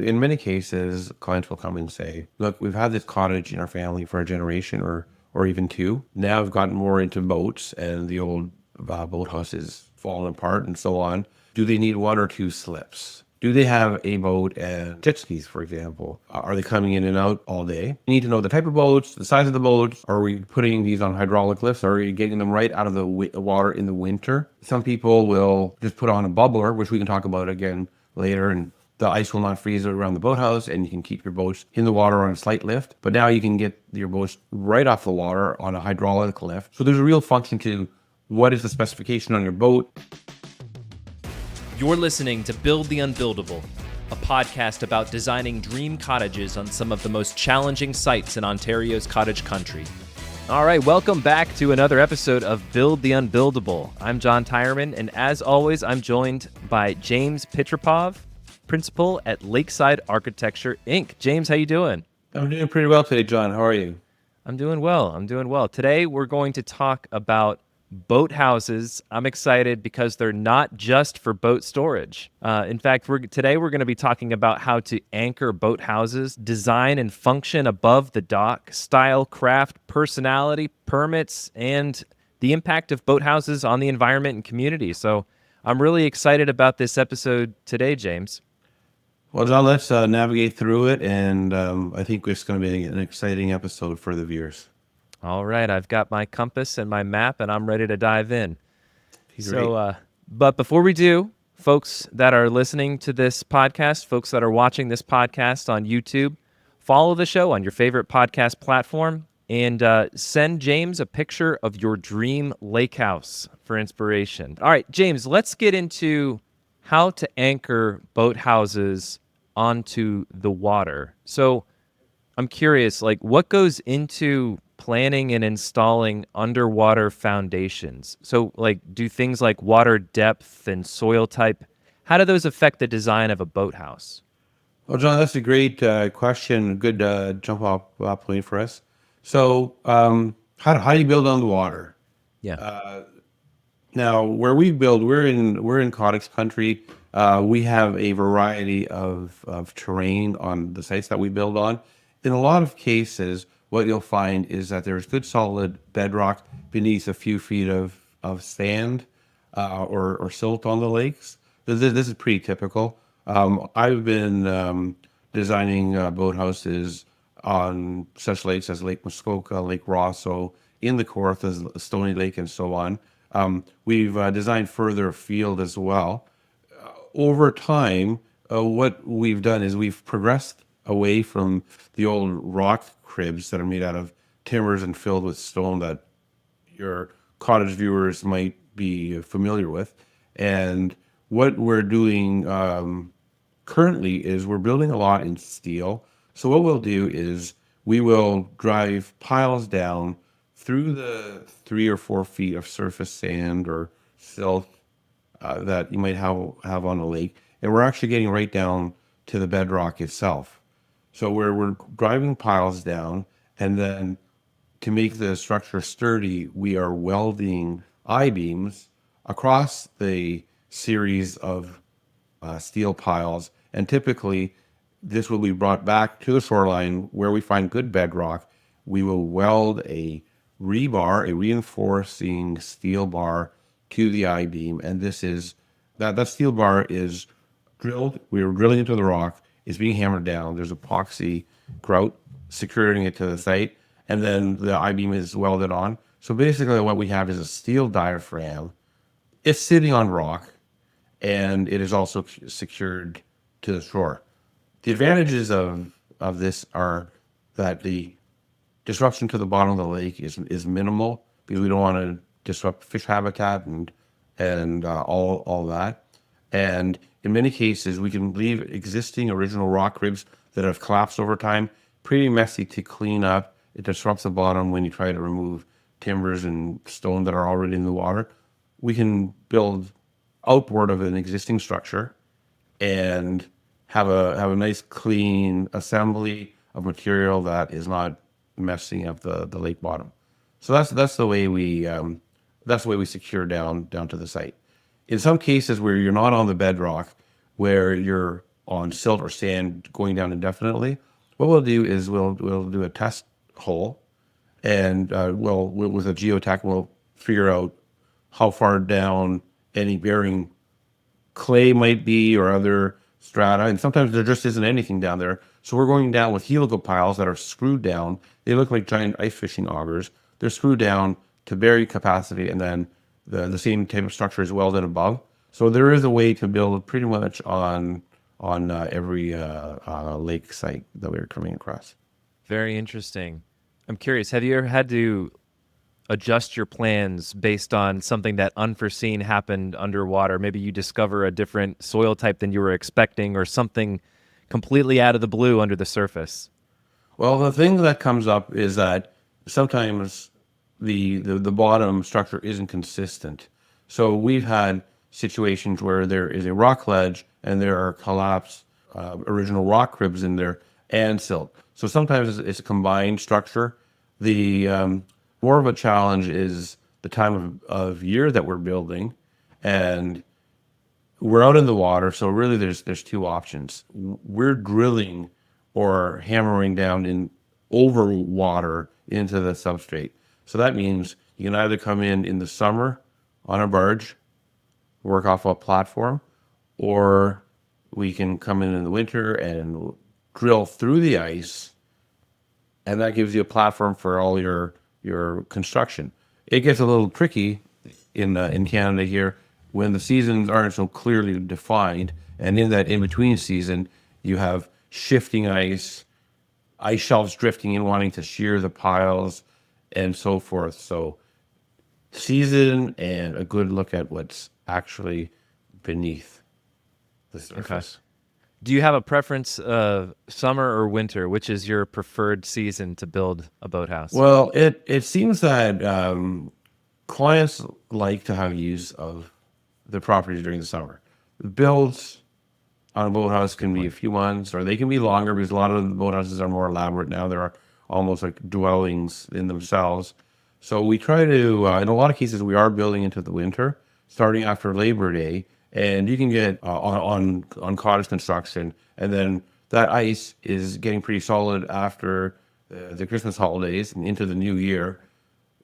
In many cases, clients will come and say, look, we've had this cottage in our family for a generation or even two. Now I've gotten more into boats and the old boathouse is falling apart and so on. Do they need one or two slips? Do they have a boat and jet skis, for example? Are they coming in and out all day? You need to know the type of boats, the size of the boats. Are we putting these on hydraulic lifts? Are we getting them right out of the water in the winter? Some people will just put on a bubbler, which we can talk about again later, and the ice will not freeze around the boathouse and you can keep your boats in the water on a slight lift. But now you can get your boats right off the water on a hydraulic lift. So there's a real function to what is the specification on your boat. You're listening to Build the Unbuildable, a podcast about designing dream cottages on some of the most challenging sites in Ontario's cottage country. All right, welcome back to another episode of Build the Unbuildable. I'm John Tyerman, and as always, I'm joined by James Pitrapov, principal at Lakeside Architecture, Inc. James, how you doing? I'm doing pretty well today, John. How are you? I'm doing well. Today, we're going to talk about boathouses. I'm excited because they're not just for boat storage. In fact, today we're going to be talking about how to anchor boathouses, design and function above the dock, style, craft, personality, permits, and the impact of boathouses on the environment and community. So I'm really excited about this episode today, James. Well, John, let's navigate through it, and I think it's going to be an exciting episode for the viewers. All right, I've got my compass and my map, and I'm ready to dive in. Great. So, but before we do, folks that are listening to this podcast, folks that are watching this podcast on YouTube, follow the show on your favorite podcast platform and send James a picture of your dream lake house for inspiration. All right, James, let's get into how to anchor boathouses onto the water. So I'm curious, what goes into planning and installing underwater foundations? So, do things like water depth and soil type, how do those affect the design of a boathouse? Well, John, that's a great question. Good jump off point for us. So, how do you build on the water? Yeah. Now, where we build, we're in cottage country. We have a variety of terrain on the sites that we build on. In a lot of cases, what you'll find is that there's good solid bedrock beneath a few feet of sand or silt on the lakes. This is pretty typical. I've been designing boathouses on such lakes as Lake Muskoka, Lake Rosso, in the Kawarthas, Stony Lake, and so on. We've designed further afield as well. Over time, what we've done is we've progressed away from the old rock cribs that are made out of timbers and filled with stone that your cottage viewers might be familiar with. And what we're doing currently is we're building a lot in steel. So what we'll do is we will drive piles down through the 3 or 4 feet of surface sand or silt that you might have on a lake, and we're actually getting right down to the bedrock itself. So we're driving piles down, and then to make the structure sturdy, we are welding I-beams across the series of steel piles, and typically this will be brought back to the shoreline where we find good bedrock. We will weld a rebar, a reinforcing steel bar to the I-beam, and that steel bar is drilled. We are drilling into the rock. It's being hammered down. There's epoxy grout securing it to the site, and then the I-beam is welded on. So basically what we have is a steel diaphragm. It's sitting on rock, and it is also secured to the shore. The advantages of this are that the disruption to the bottom of the lake is minimal because we don't want to disrupt fish habitat and all that. And in many cases, we can leave existing original rock cribs that have collapsed over time pretty messy to clean up. It disrupts the bottom when you try to remove timbers and stone that are already in the water. We can build outboard of an existing structure and have a nice clean assembly of material that is not messing up the lake bottom. So that's the way we secure down to the site. In some cases where you're not on the bedrock, where you're on silt or sand going down indefinitely, what we'll do is we'll do a test hole, and with a geotech we'll figure out how far down any bearing clay might be or other strata, and sometimes there just isn't anything down there. So we're going down with helical piles that are screwed down. They look like giant ice fishing augers. They're screwed down to bury capacity, and then the same type of structure is welded above. So there is a way to build pretty much on every lake site that we were coming across. Very interesting. I'm curious, have you ever had to adjust your plans based on something that unforeseen happened underwater? Maybe you discover a different soil type than you were expecting, or something completely out of the blue under the surface. Well, the thing that comes up is that sometimes the bottom structure isn't consistent. So we've had situations where there is a rock ledge and there are collapsed original rock cribs in there and silt. So sometimes it's a combined structure. The more of a challenge is the time of year that we're building, and we're out in the water. So really, there's two options. We're drilling or hammering down in over water into the substrate. So that means you can either come in the summer on a barge, work off a platform, or we can come in the winter and drill through the ice, and that gives you a platform for all your construction. It gets a little tricky in Canada here when the seasons aren't so clearly defined, and in that in between season you have shifting ice shelves drifting in, wanting to shear the piles, and so forth. So season and a good look at what's actually beneath the surface. Do you have a preference of summer or winter? Which is your preferred season to build a boathouse? Well, it seems that clients like to have use of the property during the summer. The builds on a boathouse can be a few months, or they can be longer because a lot of the boathouses are more elaborate now. They're almost like dwellings in themselves. So we try to, in a lot of cases, we are building into the winter, starting after Labor Day, and you can get on cottage construction, and then that ice is getting pretty solid after the Christmas holidays and into the new year.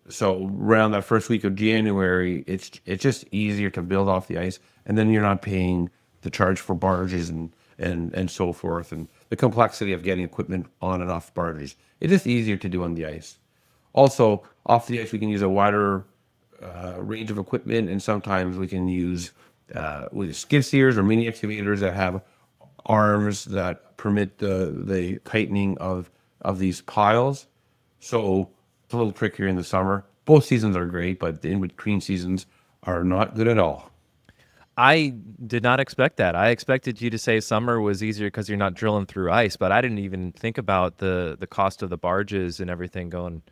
So around that first week of January, it's just easier to build off the ice, and then you're not paying the charge for barges and so forth, and the complexity of getting equipment on and off barges. It's just easier to do on the ice. Also, off the ice, we can use a wider range of equipment, and sometimes we can use with skid steers or mini excavators that have arms that permit the tightening of these piles. So it's a little trickier in the summer. Both seasons are great, but the in-between seasons are not good at all. I did not expect that. I expected you to say summer was easier because you're not drilling through ice, but I didn't even think about the cost of the barges and everything going.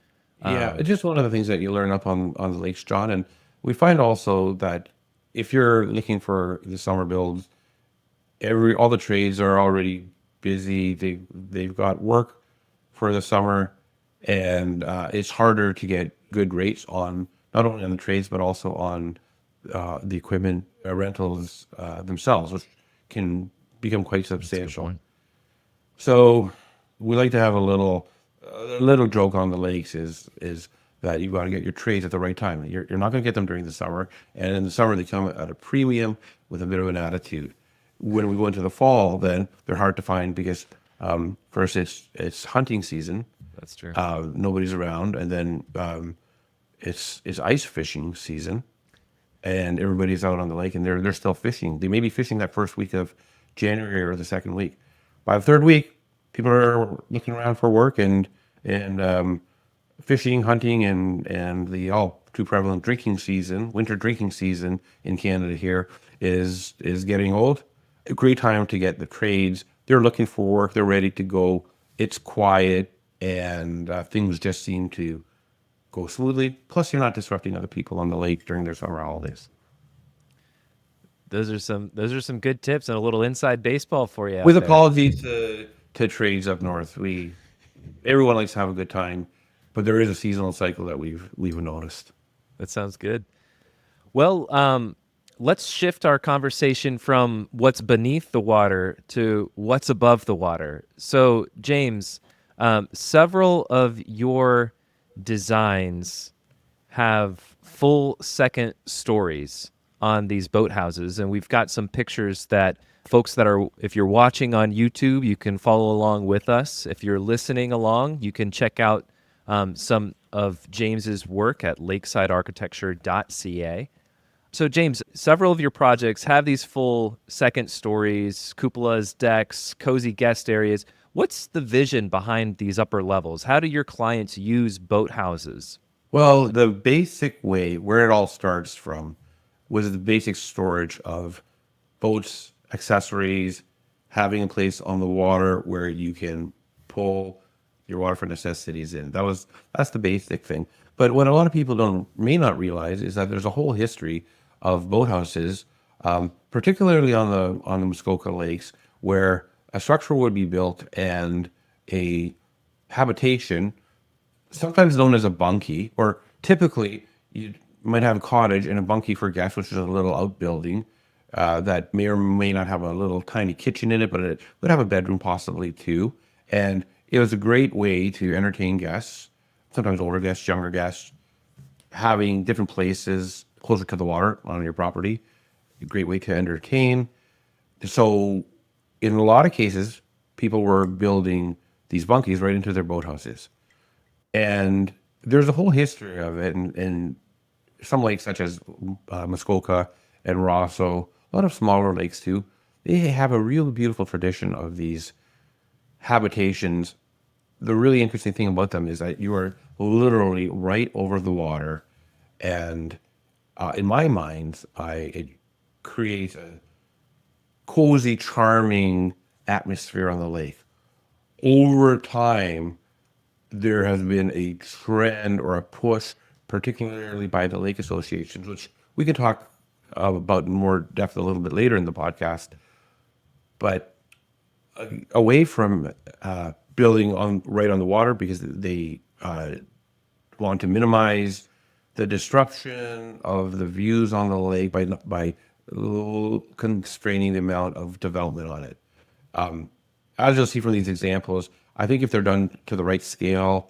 Yeah, it's just one of the things that you learn up on the lakes, John. And we find also that if you're looking for the summer builds, all the trades are already busy. They've got work for the summer, and it's harder to get good rates on not only on the trades but also on the equipment rentals themselves, which can become quite substantial. So we like to have a little joke on the lakes is that you've got to get your trades at the right time. You're not going to get them during the summer, and in the summer they come at a premium with a bit of an attitude. When we go into the fall, then they're hard to find because first it's hunting season. That's true. Nobody's around, and then it's ice fishing season, and everybody's out on the lake, and they're still fishing. They may be fishing that first week of January or the second week. By the third week, people are looking around for work, and fishing, hunting, and the all too prevalent drinking season, winter drinking season in Canada here is getting old. A great time to get the trades. They're looking for work. They're ready to go. It's quiet, and things just seem to go smoothly. Plus, you're not disrupting other people on the lake during their summer holidays. Those are some good tips and a little inside baseball for you. With out there. apologies to trades up north, everyone likes to have a good time, but there is a seasonal cycle that we've noticed. That sounds good. Well, let's shift our conversation from what's beneath the water to what's above the water. So, James, several of your designs have full second stories on these boathouses, and we've got some pictures that folks that are, if you're watching on YouTube, you can follow along with us. If you're listening along, you can check out some of James's work at lakesidearchitecture.ca. So, James, several of your projects have these full second stories, cupolas, decks, cozy guest areas. What's the vision behind these upper levels? How do your clients use boathouses? Well, the basic way where it all starts from was the basic storage of boats, accessories, having a place on the water where you can pull your water for necessities in. That's the basic thing. But what a lot of people may not realize is that there's a whole history of boathouses, particularly on the Muskoka lakes, where a structure would be built and a habitation, sometimes known as a bunkie, or typically you might have a cottage and a bunkie for guests, which is a little outbuilding that may or may not have a little tiny kitchen in it, but it would have a bedroom possibly too. And it was a great way to entertain guests, sometimes older guests, younger guests, having different places closer to the water on your property. A great way to entertain. So in a lot of cases, people were building these bunkies right into their boathouses. And there's a whole history of it, and some lakes such as Muskoka and Rosso, a lot of smaller lakes too, they have a real beautiful tradition of these habitations. The really interesting thing about them is that you are literally right over the water, and in my mind, it creates a cozy, charming atmosphere on the lake. Over time, there has been a trend or a push, particularly by the lake associations, which we can talk about in more depth a little bit later in the podcast. But away from building on right on the water, because they want to minimize the disruption of the views on the lake by constraining the amount of development on it. As you'll see from these examples, I think if they're done to the right scale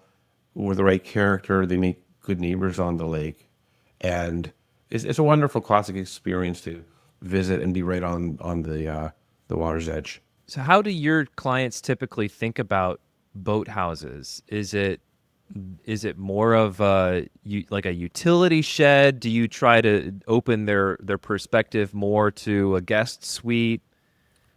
with the right character, they make good neighbors on the lake. And it's a wonderful classic experience to visit and be right on the water's edge. So, how do your clients typically think about boat houses? Is it more of like a utility shed? Do you try to open their perspective more to a guest suite?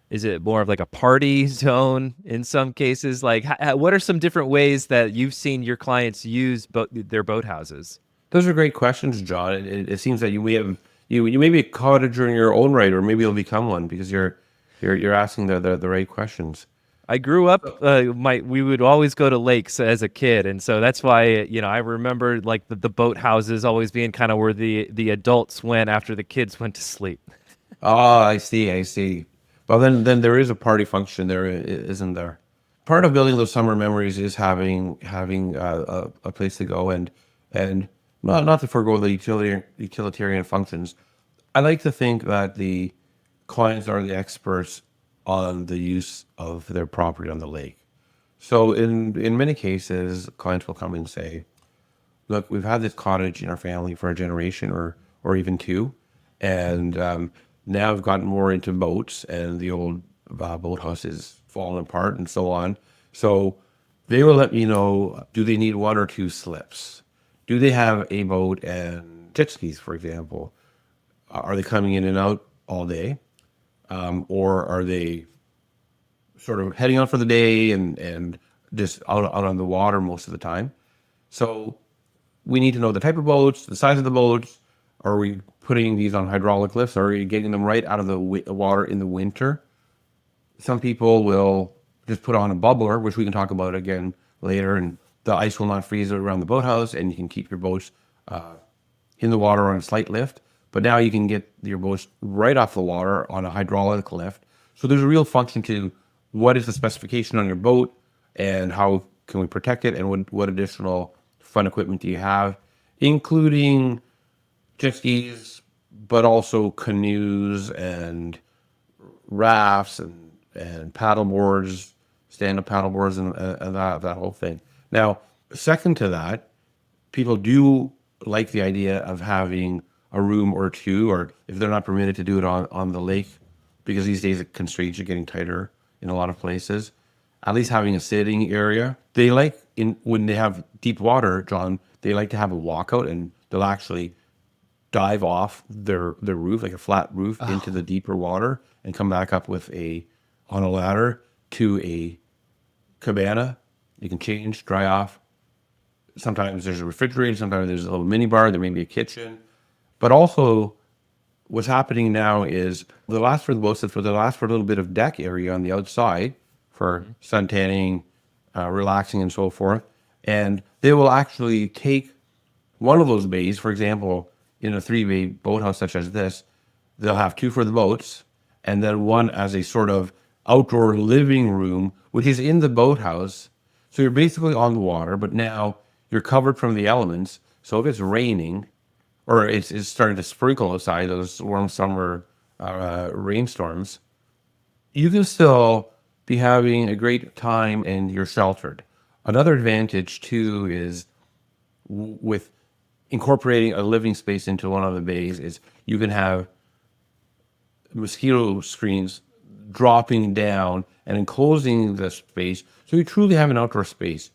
Is it more of like a party zone in some cases? Like, what are some different ways that you've seen your clients use their boat houses? Those are great questions, John. It seems that you may be a cottager in your own right, or maybe you'll become one because you're asking the right questions. I grew up. We would always go to lakes as a kid, and so that's why I remember like the boat houses always being kind of where the adults went after the kids went to sleep. Oh, I see, I see. Well, then there is a party function there, isn't there? Part of building those summer memories is having a place to go and not to forego the utilitarian functions. I like to think that the clients are the experts on the use of their property on the lake. So in many cases, clients will come and say, "Look, we've had this cottage in our family for a generation or even two, and now I've gotten more into boats, and the old boathouse is falling apart and so on. So they will let me know, do they need one or two slips? Do they have a boat and jet skis, for example? Are they coming in and out all day? Or are they sort of heading out for the day and just out on the water most of the time? So we need to know the type of boats, the size of the boats. Are we putting these on hydraulic lifts? Are we getting them right out of the water in the winter? Some people will just put on a bubbler, which we can talk about again later, and the ice will not freeze around the boathouse, and you can keep your boats in the water on a slight lift. But now you can get your boats right off the water on a hydraulic lift. So there's a real function to what is the specification on your boat and how can we protect it, and what additional fun equipment do you have, including jet skis, but also canoes and rafts and paddle boards, stand-up paddle boards, and that whole thing. Now, second to that, people do like the idea of having a room or two, or if they're not permitted to do it on the lake, because these days the constraints are getting tighter in a lot of places, at least having a sitting area. They like when they have deep water, John, they like to have a walkout, and they'll actually dive off their roof, like a flat roof, into the deeper water and come back up with on a ladder to a cabana. You can change, dry off. Sometimes there's a refrigerator, sometimes there's a little mini bar, there may be a kitchen. But also what's happening now is the last for the boats, for the last for a little bit of deck area on the outside for sun tanning, relaxing and so forth. And they will actually take one of those bays, for example, in a 3-bay boathouse such as this, they'll have two for the boats and then one as a sort of outdoor living room, which is in the boathouse. So you're basically on the water, but now you're covered from the elements. So if it's raining or it's starting to sprinkle outside, those warm summer rainstorms, you can still be having a great time and you're sheltered. Another advantage too is with incorporating a living space into one of the bays is you can have mosquito screens dropping down and enclosing the space. So you truly have an outdoor space.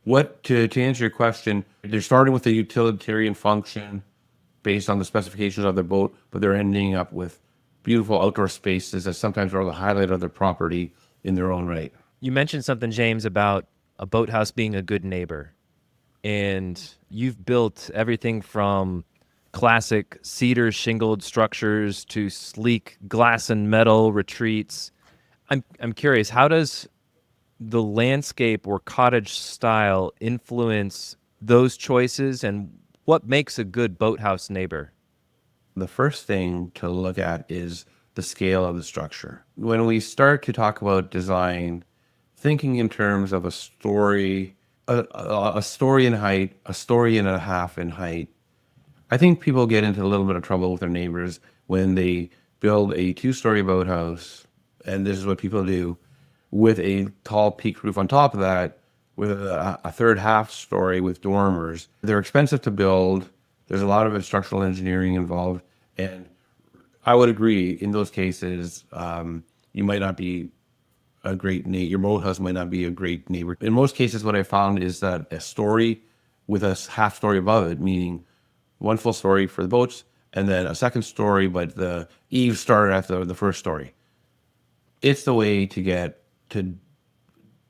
To answer your question, they're starting with a utilitarian function based on the specifications of their boat, but they're ending up with beautiful outdoor spaces that sometimes are the highlight of their property in their own right. You mentioned something, James, about a boathouse being a good neighbor. And you've built everything from classic cedar shingled structures to sleek glass and metal retreats. I'm curious, how does the landscape or cottage style influence those choices, and what makes a good boathouse neighbor? The first thing to look at is the scale of the structure. When we start to talk about design, thinking in terms of a story, a story in height, a story and a half in height, I think people get into a little bit of trouble with their neighbors when they build a 2-story boathouse, and this is what people do, with a tall peaked roof on top of that, with a third half story with dormers. They're expensive to build. There's a lot of structural engineering involved, and I would agree in those cases, you might not be a great neighbor. Your boathouse might not be a great neighbor. In most cases, what I found is that a story with a half story above it, meaning one full story for the boats, and then a second story, but the eaves started at the first story. It's the way to get to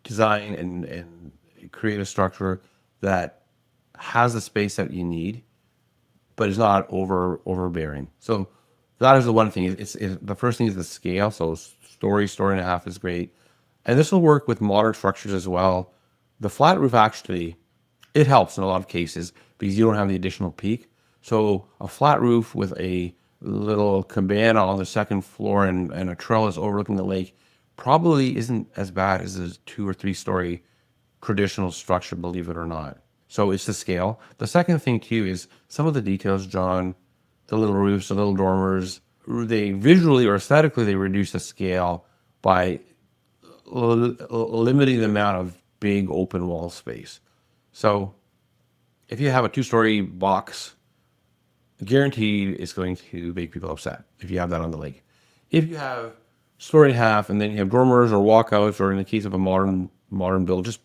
design and create a structure that has the space that you need, but is not overbearing. So that is the one thing. The first thing is the scale. So story and a half is great. And this will work with modern structures as well. The flat roof actually, it helps in a lot of cases because you don't have the additional peak. So a flat roof with a little cabana on the second floor and a trellis overlooking the lake probably isn't as bad as a 2 or 3-story traditional structure, believe it or not. So it's the scale. The second thing too is some of the details, John, the little roofs, the little dormers, they visually or aesthetically, they reduce the scale by limiting the amount of big open wall space. So if you have a 2-story box, guaranteed it's going to make people upset if you have that on the lake. If you have story and a half and then you have dormers or walkouts, or in the case of a modern build, just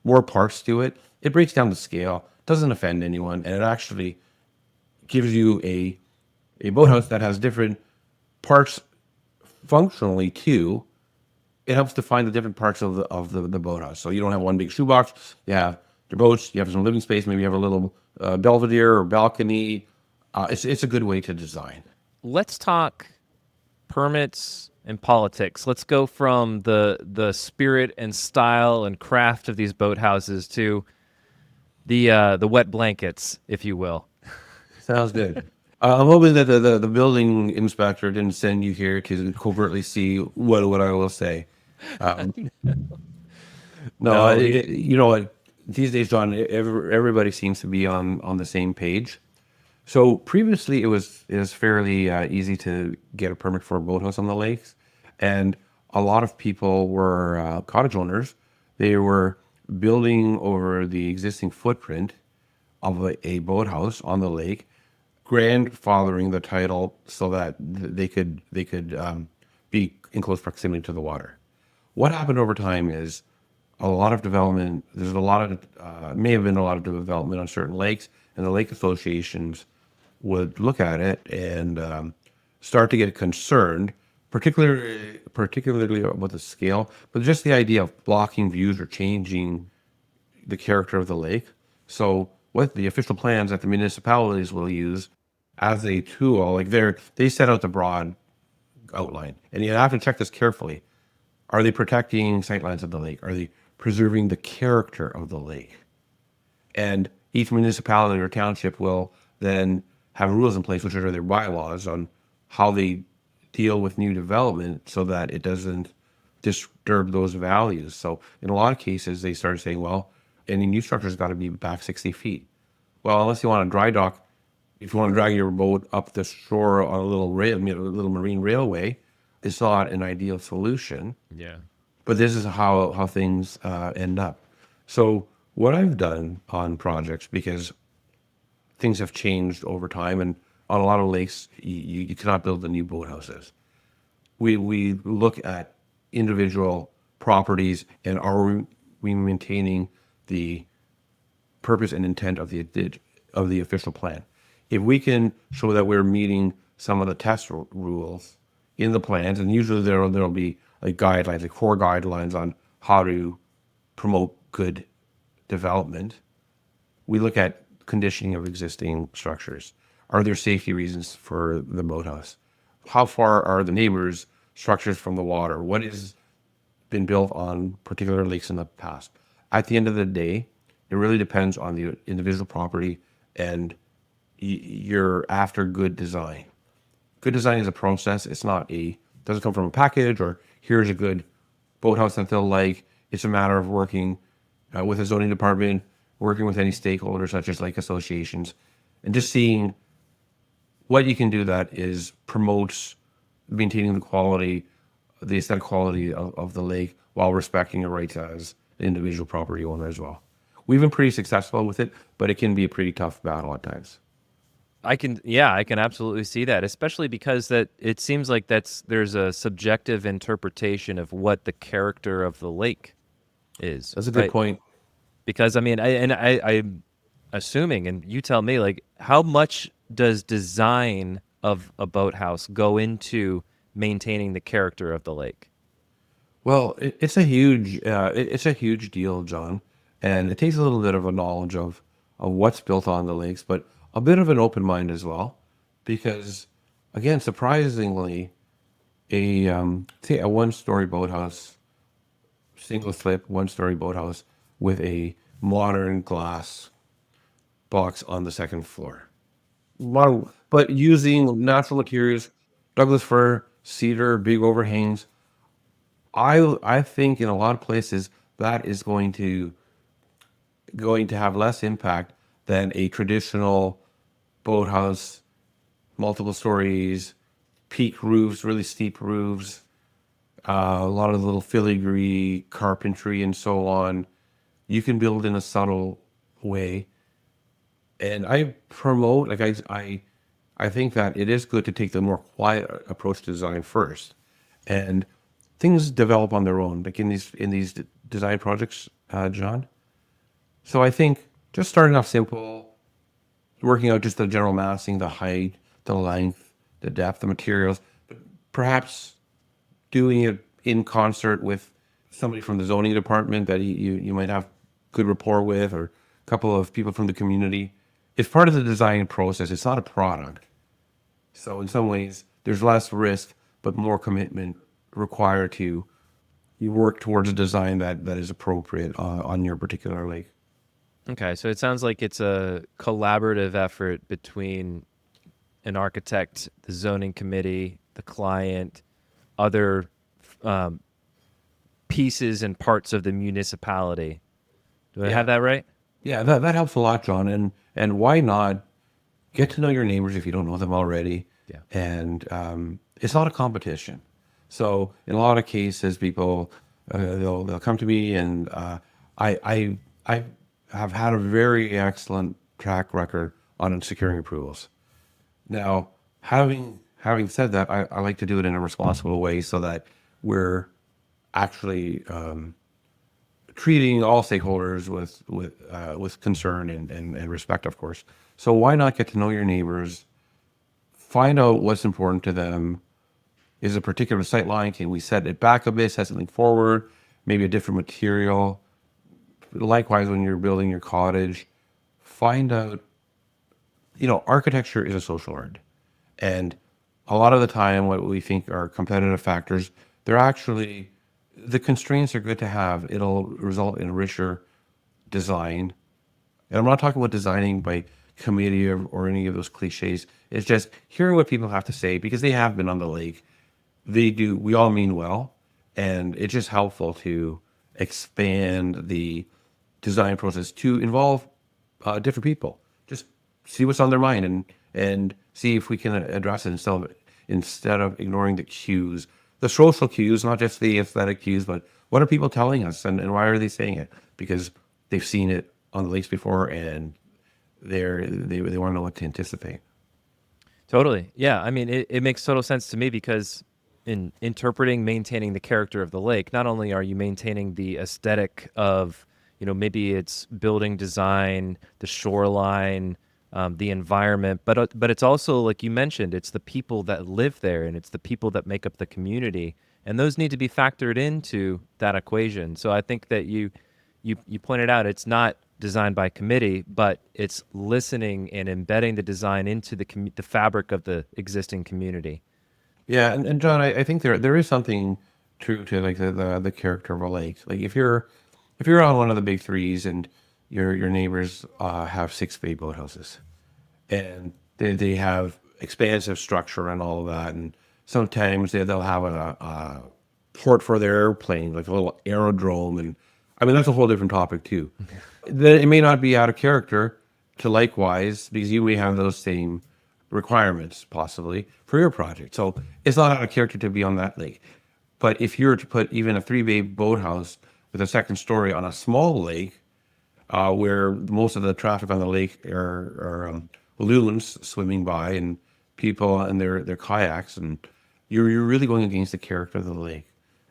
more parts to it, it breaks down the scale, doesn't offend anyone, and it actually gives you a boathouse that has different parts functionally too. It helps define the different parts of the boathouse. So you don't have one big shoebox. You have your boats. You have some living space. Maybe you have a little belvedere or balcony. It's a good way to design. Let's talk permits and politics. Let's go from the spirit and style and craft of these boathouses to the wet blankets, if you will. Sounds good. I'm hoping that the building inspector didn't send you here to covertly see what I will say. No, No, you know what? These days, John, everybody seems to be on the same page. So previously, it was fairly easy to get a permit for a boathouse on the lakes, and a lot of people were cottage owners. They were building over the existing footprint of a boathouse on the lake, grandfathering the title so that they could be in close proximity to the water. What happened over time is a lot of development. There's a lot of may have been a lot of development on certain lakes, and the lake associations would look at it and start to get concerned, particularly about the scale, but just the idea of blocking views or changing the character of the lake. So what the official plans that the municipalities will use as a tool, like they set out the broad outline, and you have to check this carefully. Are they protecting sightlines of the lake? Are they preserving the character of the lake? And each municipality or township will then have rules in place, which are their bylaws on how they deal with new development so that it doesn't disturb those values. So in a lot of cases, they started saying, well, any new structure's got to be back 60 feet. Well, unless you want a dry dock, if you want to drag your boat up the shore on a little rail, a little marine railway, it's not an ideal solution. Yeah. But this is how things end up. So what I've done on projects, because things have changed over time, and on a lot of lakes, you cannot build the new boathouses. We look at individual properties and are we maintaining the purpose and intent of the official plan. If we can show that we're meeting some of the test rules in the plans, and usually there'll be like guidelines, like core guidelines on how to promote good development. We look at conditioning of existing structures. Are there safety reasons for the boathouse? How far are the neighbors' structures from the water? What has been built on particular lakes in the past? At the end of the day, it really depends on the individual property, and you're after good design. Good design is a process. It's not doesn't come from a package or here's a good boathouse that they'll like. It's a matter of working with a zoning department, working with any stakeholders such as lake associations, and just seeing what you can do that is promotes maintaining the quality, the aesthetic quality of the lake while respecting your rights as an individual property owner as well. We've been pretty successful with it, but it can be a pretty tough battle at times. I can absolutely see that, especially because that it seems like there's a subjective interpretation of what the character of the lake is. That's a good point. Because I mean, I'm assuming, and you tell me, like, how much does design of a boathouse go into maintaining the character of the lake? Well, it's a huge deal, John, and it takes a little bit of a knowledge of what's built on the lakes, but a bit of an open mind as well, because again, surprisingly, say a one-story boathouse, single slip one-story boathouse with a modern glass box on the second floor, but using natural materials, Douglas fir, cedar, big overhangs. I think in a lot of places that is going to have less impact than a traditional boathouse, multiple stories, peak roofs, really steep roofs, a lot of little filigree carpentry and so on. You can build in a subtle way, and I promote like I think that it is good to take the more quiet approach to design first, and things develop on their own, like in these design projects, John. So I think just starting off simple, working out just the general massing, the height, the length, the depth, the materials, but perhaps doing it in concert with somebody from the zoning department that you might have good rapport with, or a couple of people from the community. It's part of the design process. It's not a product. So in some ways, there's less risk, but more commitment required to you work towards a design that is appropriate on your particular lake. Okay, so it sounds like it's a collaborative effort between an architect, the zoning committee, the client, other um, pieces and parts of the municipality. Do I Yeah. have that right? Yeah, that helps a lot, John. And why not? get to know your neighbors if you don't know them already. Yeah. And it's not a competition. So in a lot of cases, people they'll come to me, and I have had a very excellent track record on securing approvals. Now, having said that, I like to do it in a responsible way so that we're actually treating all stakeholders with concern and respect, of course. So why not get to know your neighbors, find out what's important to them. Is a particular sight line? Can we set it back a bit, set something forward, maybe a different material? Likewise, when you're building your cottage, find out, architecture is a social art. And a lot of the time, what we think are competitive factors, they're actually, the constraints are good to have. It'll result in richer design. And I'm not talking about designing by committee or any of those cliches. It's just hearing what people have to say because they have been on the lake. We all mean well. And it's just helpful to expand the design process to involve different people. Just see what's on their mind and see if we can address it instead of ignoring the cues, the social cues, not just the aesthetic cues, but what are people telling us and why are they saying it? Because they've seen it on the lakes before and they want to know what to anticipate. Totally. Yeah. I mean, it makes total sense to me because in interpreting, maintaining the character of the lake, not only are you maintaining the aesthetic of, maybe it's building design, the shoreline, the environment, but it's also, like you mentioned, it's the people that live there and it's the people that make up the community. And those need to be factored into that equation. So I think that you pointed out it's not designed by committee, but it's listening and embedding the design into the fabric of the existing community. Yeah, and John, I think there is something true to like the character of a lake. Like if you're on one of the big threes and your neighbors have 6 bay boathouses and they have expansive structure and all of that, and sometimes they'll have a port for their airplane, like a little aerodrome, and I mean that's a whole different topic too. Then it may not be out of character to likewise because you may have those same requirements possibly for your project. So it's not out of character to be on that lake. But if you were to put even a 3 bay boathouse with a second story on a small lake, where most of the traffic on the lake are loons swimming by and people and their kayaks, and you're really going against the character of the lake.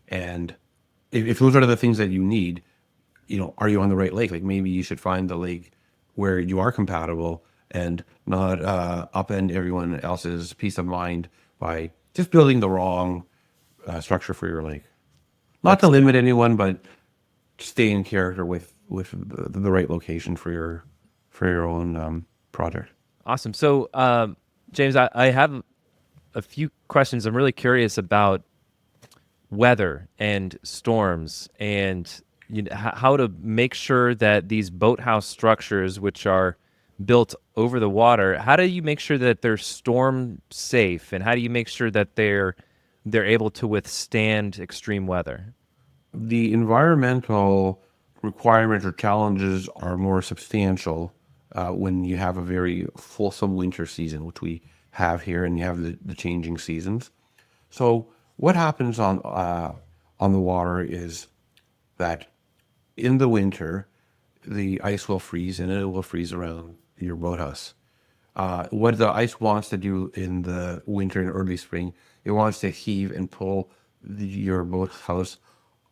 And if those are the things that you need, are you on the right lake? Like maybe you should find the lake where you are compatible and not upend everyone else's peace of mind by just building the wrong structure for your lake. Not to limit anyone, but stay in character with the right location for your own project. Awesome. So, James, I have a few questions. I'm really curious about weather and storms and how to make sure that these boathouse structures, which are built over the water, how do you make sure that they're storm safe, and how do you make sure that they're able to withstand extreme weather? The environmental requirements or challenges are more substantial when you have a very fulsome winter season, which we have here, and you have the changing seasons. So what happens on the water is that in the winter, the ice will freeze and it will freeze around your boathouse. What the ice wants to do in the winter and early spring, it wants to heave and pull your boathouse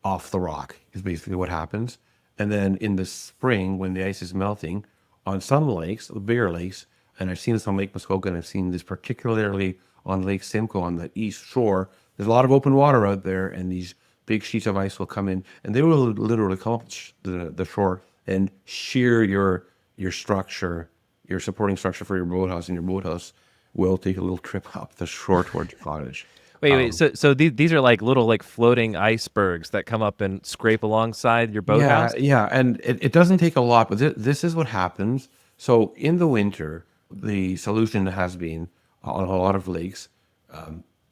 off the rock is basically what happens. And then in the spring, when the ice is melting, on some lakes, the bigger lakes, and I've seen this on Lake Muskoka, and I've seen this particularly on Lake Simcoe on the east shore. There's a lot of open water out there, and these big sheets of ice will come in, and they will literally come up the shore and shear your structure, your supporting structure for your boathouse, and your boathouse will take a little trip up the shore towards your cottage. Wait. So these are like little like floating icebergs that come up and scrape alongside your Yeah, boathouse? yeah, and it doesn't take a lot, but this is what happens. So in the winter, the solution has been on a lot of lakes,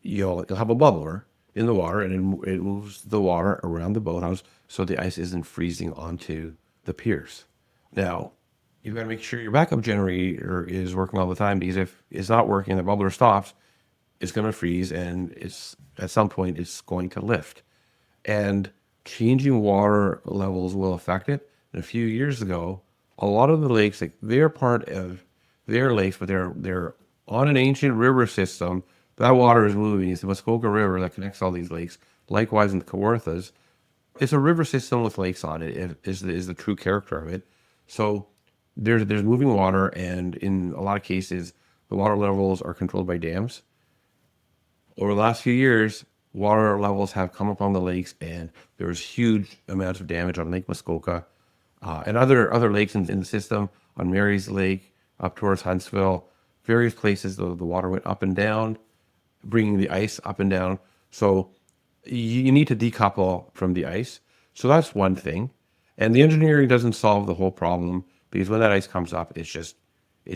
you'll have a bubbler in the water, and it moves the water around the boathouse so the ice isn't freezing onto the piers. Now, you've got to make sure your backup generator is working all the time, because if it's not working, the bubbler stops, it's going to freeze, and it's at some point it's going to lift. And changing water levels will affect it. And a few years ago, a lot of the lakes, like they're part of their lakes, but they're on an ancient river system. That water is moving. It's the Muskoka River that connects all these lakes. Likewise in the Kawarthas, it's a river system with lakes on it. It is the true character of it. So there's moving water, and in a lot of cases, the water levels are controlled by dams. Over the last few years, water levels have come up on the lakes, and there's huge amounts of damage on Lake Muskoka and other lakes in the system, on Mary's Lake, up towards Huntsville, various places. The water went up and down, bringing the ice up and down. So you need to decouple from the ice. So that's one thing. And the engineering doesn't solve the whole problem, because when that ice comes up, it's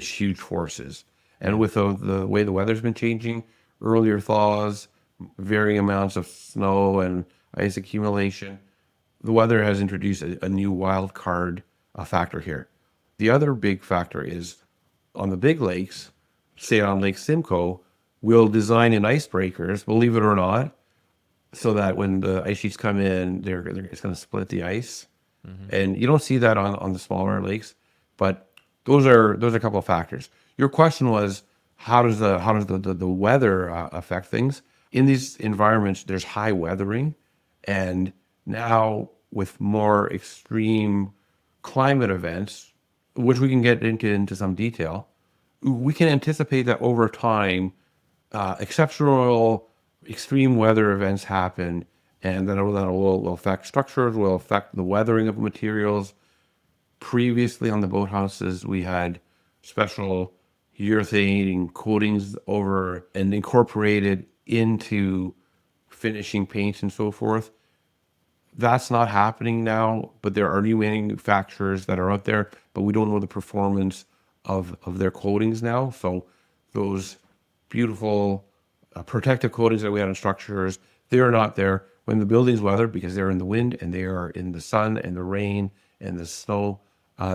huge forces. And with the way the weather's been changing, earlier thaws, varying amounts of snow and ice accumulation, the weather has introduced a new wild card factor here. The other big factor is on the big lakes, say on Lake Simcoe, we'll design in icebreakers, believe it or not, so that when the ice sheets come in, it's going to split the ice. And you don't see that on the smaller lakes, but those are a couple of factors. Your question was, how does the weather affect things? In these environments, there's high weathering, and now with more extreme climate events, which we can get into some detail, we can anticipate that over time, exceptional extreme weather events happen, and then that will affect structures, will affect the weathering of materials. Previously on the boathouses, we had special urethane coatings over and incorporated into finishing paints and so forth. That's not happening now, but there are new manufacturers that are out there, but we don't know the performance of their coatings now. So those beautiful protective coatings that we had on structures, they are not there when the buildings weather, because they're in the wind and they are in the sun and the rain and the snow.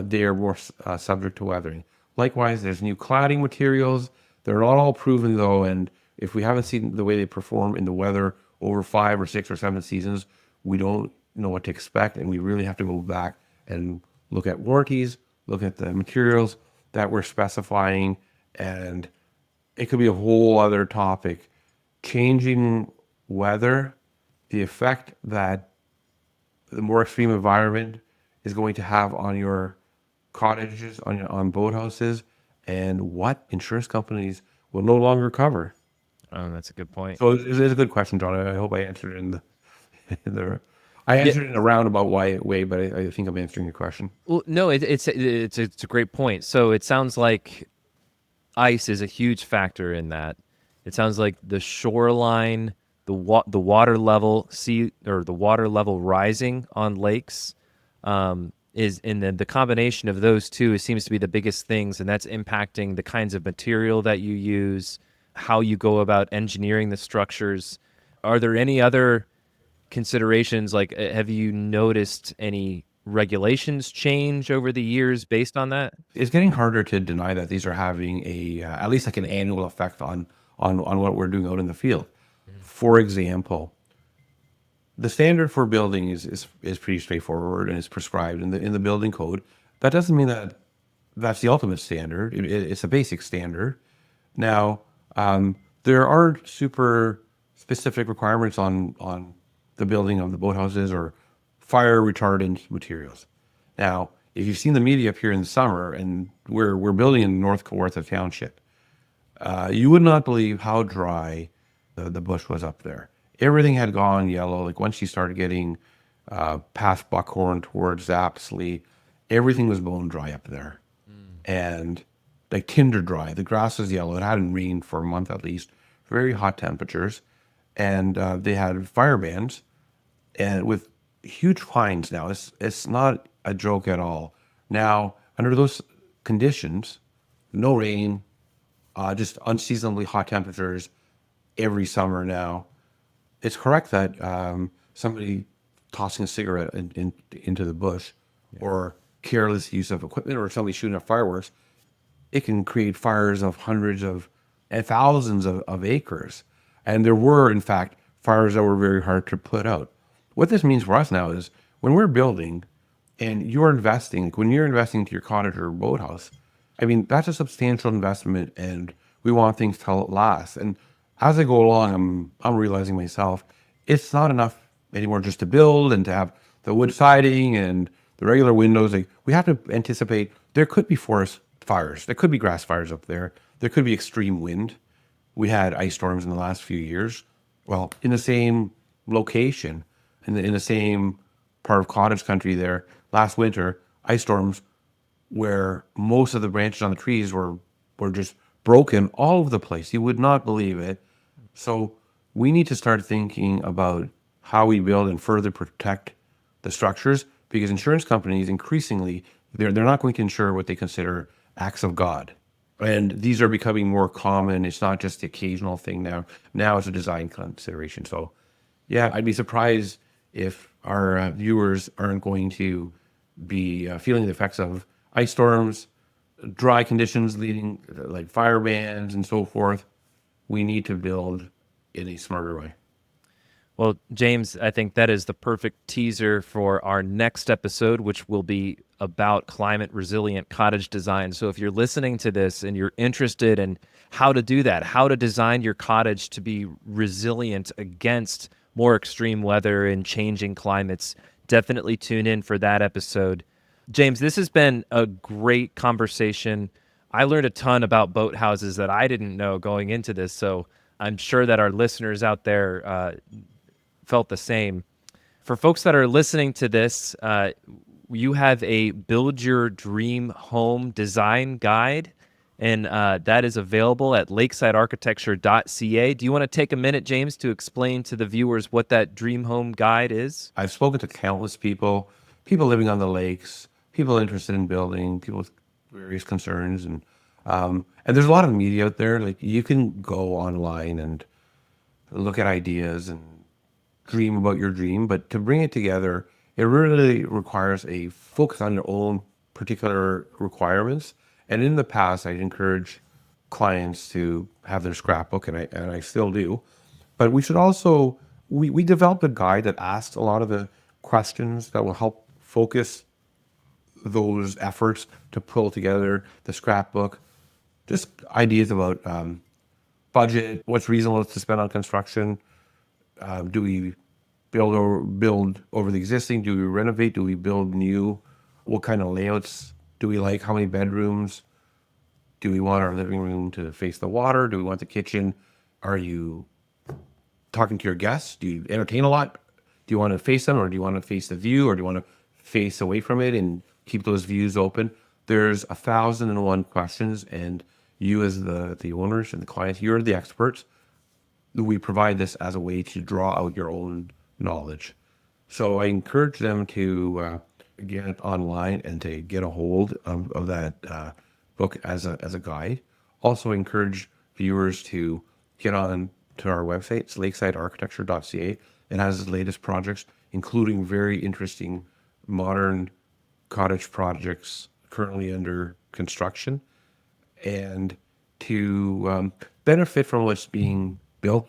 They are more subject to weathering. Likewise, there's new cladding materials. They're not all proven though, and if we haven't seen the way they perform in the weather over 5 or 6 or 7 seasons, we don't know what to expect, and we really have to go back and look at warranties, look at the materials that we're specifying, and it could be a whole other topic. Changing weather, the effect that the more extreme environment is going to have on your cottages, on boathouses, and what insurance companies will no longer cover. Oh, that's a good point. So it's a good question, John. I hope I answered it in the I answered it in a roundabout way, but I think I'm answering your question. Well, no, it's a great point. So it sounds like ice is a huge factor in that. It sounds like the shoreline, the water level the water level rising on lakes is, and then the combination of those two seems to be the biggest things, and that's impacting the kinds of material that you use, how you go about engineering the structures. Are there any other considerations? Like, have you noticed any regulations change over the years based on that? It's getting harder to deny that these are having a at least like an annual effect on what we're doing out in the field. For example, the standard for building is pretty straightforward, and it's prescribed in the building code. That doesn't mean that that's the ultimate standard. It's a basic standard. Now, there are super specific requirements on the building of the boathouses or fire retardant materials. Now, if you've seen the media up here in the summer, and we're building in North Kawartha Township, you would not believe how dry the bush was up there. Everything had gone yellow. Like once you started getting past Buckhorn towards Apsley, everything was bone dry up there, and like tinder dry. The grass was yellow. It hadn't rained for a month at least. Very hot temperatures, and they had fire bans, and with huge fines. Now it's not a joke at all. Now under those conditions, no rain, just unseasonably hot temperatures every summer now. It's correct that somebody tossing a cigarette into the bush or careless use of equipment or somebody shooting up fireworks, it can create fires of hundreds of and thousands of acres. And there were, in fact, fires that were very hard to put out. What this means for us now is when we're building and you're investing, like when you're investing into your cottage or boathouse, I mean, that's a substantial investment and we want things to last. And as I go along, I'm realizing myself, it's not enough anymore just to build and to have the wood siding and the regular windows. Like, we have to anticipate there could be forest fires, there could be grass fires up there, there could be extreme wind. We had ice storms in the last few years. Well, in the same location, in the same part of cottage country there, last winter, ice storms where most of the branches on the trees were just broken all over the place. You would not believe it. So we need to start thinking about how we build and further protect the structures, because insurance companies increasingly, they're not going to insure what they consider acts of God. And these are becoming more common. It's not just the occasional thing now. Now it's a design consideration. So yeah, I'd be surprised if our viewers aren't going to be feeling the effects of ice storms, dry conditions leading like fire bans and so forth. We need to build in a smarter way. Well, James, I think that is the perfect teaser for our next episode, which will be about climate resilient cottage design. So if you're listening to this and you're interested in how to do that, how to design your cottage to be resilient against more extreme weather and changing climates, definitely tune in for that episode. James, this has been a great conversation. I learned a ton about boathouses that I didn't know going into this, so I'm sure that our listeners out there felt the same. For folks that are listening to this, you have a Build Your Dream Home Design Guide, and that is available at lakesidearchitecture.ca. Do you want to take a minute, James, to explain to the viewers what that Dream Home Guide is? I've spoken to countless people living on the lakes, people interested in building, people with various concerns, and there's a lot of media out there. Like, you can go online and look at ideas and dream about your dream, but to bring it together, it really requires a focus on your own particular requirements. And in the past, I'd encourage clients to have their scrapbook, and I still do. But we should also, we developed a guide that asks a lot of the questions that will help focus those efforts to pull together the scrapbook. Just ideas about budget, what's reasonable to spend on construction. Do we build over the existing? Do we renovate? Do we build new? What kind of layouts do we like? How many bedrooms? Do we want our living room to face the water? Do we want the kitchen? Are you talking to your guests? Do you entertain a lot? Do you want to face them, or do you want to face the view, or do you want to face away from it and keep those views open? There's 1,001 questions, and you as the owners and the clients, you're the experts. We provide this as a way to draw out your own knowledge. So I encourage them to get it online and to get a hold of that book as a guide. Also encourage viewers to get on to our website. It's lakesidearchitecture.ca. It has the latest projects, including very interesting modern cottage projects currently under construction, and to benefit from what's being built,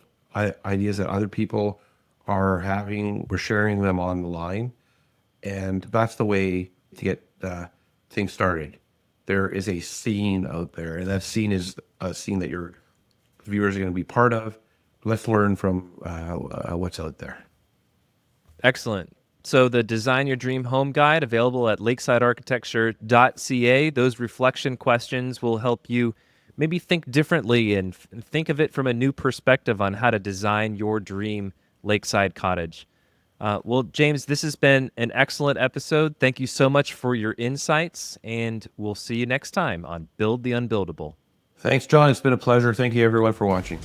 ideas that other people are having. We're sharing them online, and that's the way to get things started. There is a scene out there, and that scene is a scene that your viewers are going to be part of. Let's learn from what's out there. Excellent. So the Design Your Dream Home Guide, available at lakesidearchitecture.ca. Those reflection questions will help you maybe think differently and think of it from a new perspective on how to design your dream lakeside cottage. Well, James, this has been an excellent episode. Thank you so much for your insights, and we'll see you next time on Build the Unbuildable. Thanks, John. It's been a pleasure. Thank you, everyone, for watching.